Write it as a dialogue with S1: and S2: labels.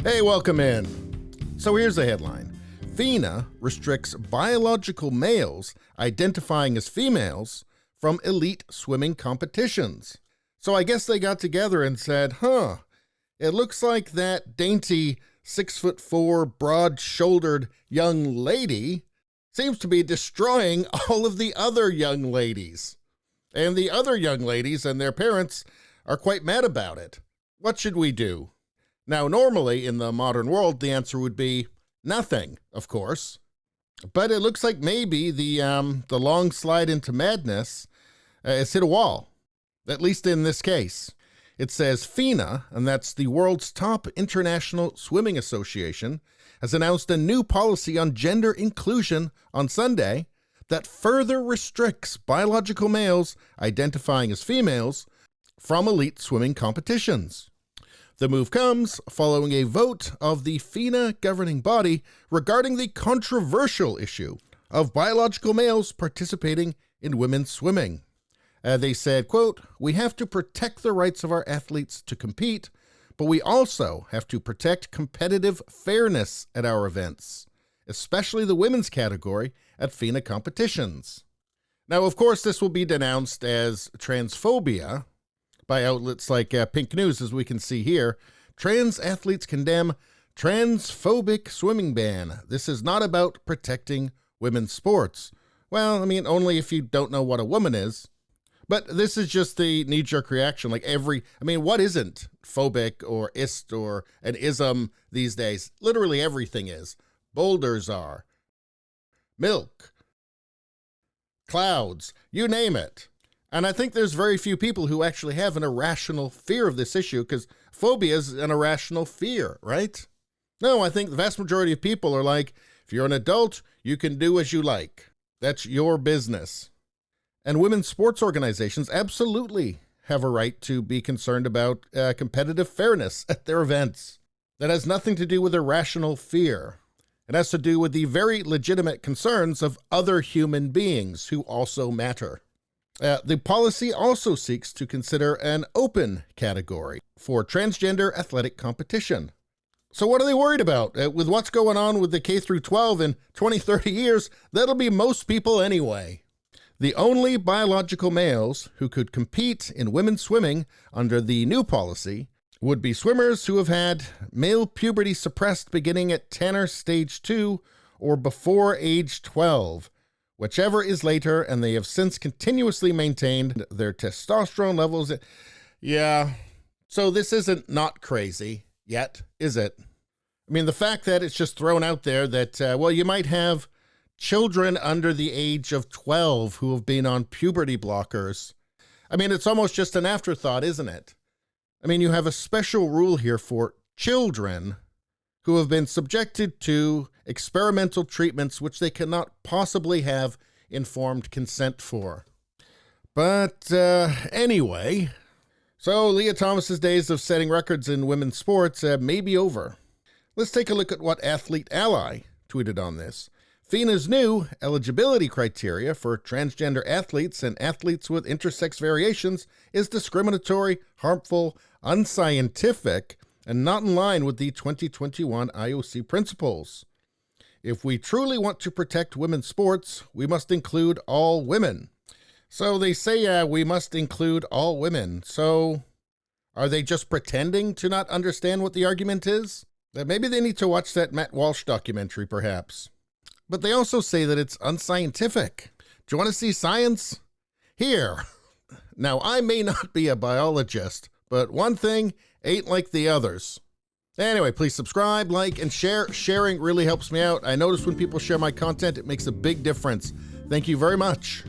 S1: Hey, welcome in. So here's the headline. FINA restricts biological males identifying as females from elite swimming competitions. So I guess they got together and said, it looks like that dainty 6'4", broad-shouldered young lady seems to be destroying all of the other young ladies. And the other young ladies and their parents are quite mad about it. What should we do? Now, normally in the modern world, the answer would be nothing, of course. But it looks like maybe the long slide into madness has hit a wall, at least in this case. It says FINA, and that's the world's top international swimming association, has announced a new policy on gender inclusion on Sunday that further restricts biological males identifying as females from elite swimming competitions. The move comes following a vote of the FINA governing body regarding the controversial issue of biological males participating in women's swimming. They said, quote, "We have to protect the rights of our athletes to compete, but we also have to protect competitive fairness at our events, especially the women's category at FINA competitions." Now, of course, this will be denounced as transphobia by outlets like Pink News, as we can see here. Trans athletes condemn transphobic swimming ban. This is not about protecting women's sports. Well, I mean, only if you don't know what a woman is. But this is just the knee-jerk reaction. What isn't phobic or ist or an ism these days? Literally everything is. Boulders are. Milk. Clouds. You name it. And I think there's very few people who actually have an irrational fear of this issue, because phobia is an irrational fear, right? No, I think the vast majority of people are like, if you're an adult, you can do as you like. That's your business. And women's sports organizations absolutely have a right to be concerned about competitive fairness at their events. That has nothing to do with irrational fear. It has to do with the very legitimate concerns of other human beings who also matter. The policy also seeks to consider an open category for transgender athletic competition. So what are they worried about? With what's going on with the K through 12 in 20, 30 years, that'll be most people anyway. The only biological males who could compete in women's swimming under the new policy would be swimmers who have had male puberty suppressed beginning at Tanner stage 2 or before age 12. Whichever is later, and they have since continuously maintained their testosterone levels. Yeah, so this isn't not crazy yet, is it? I mean, the fact that it's just thrown out there that, you might have children under the age of 12 who have been on puberty blockers. I mean, it's almost just an afterthought, isn't it? I mean, you have a special rule here for children who have been subjected to experimental treatments which they cannot possibly have informed consent for. But anyway, so Leah Thomas's days of setting records in women's sports may be over. Let's take a look at what Athlete Ally tweeted on this. FINA's new eligibility criteria for transgender athletes and athletes with intersex variations is discriminatory, harmful, unscientific, and not in line with the 2021 IOC principles. If we truly want to protect women's sports, we must include all women. So they say we must include all women. So are they just pretending to not understand what the argument is? Maybe they need to watch that Matt Walsh documentary, perhaps. But they also say that it's unscientific. Do you want to see science? Here. Now, I may not be a biologist, but one thing ain't like the others. Anyway, please subscribe, like, and share. Sharing really helps me out. I notice when people share my content, it makes a big difference. Thank you very much.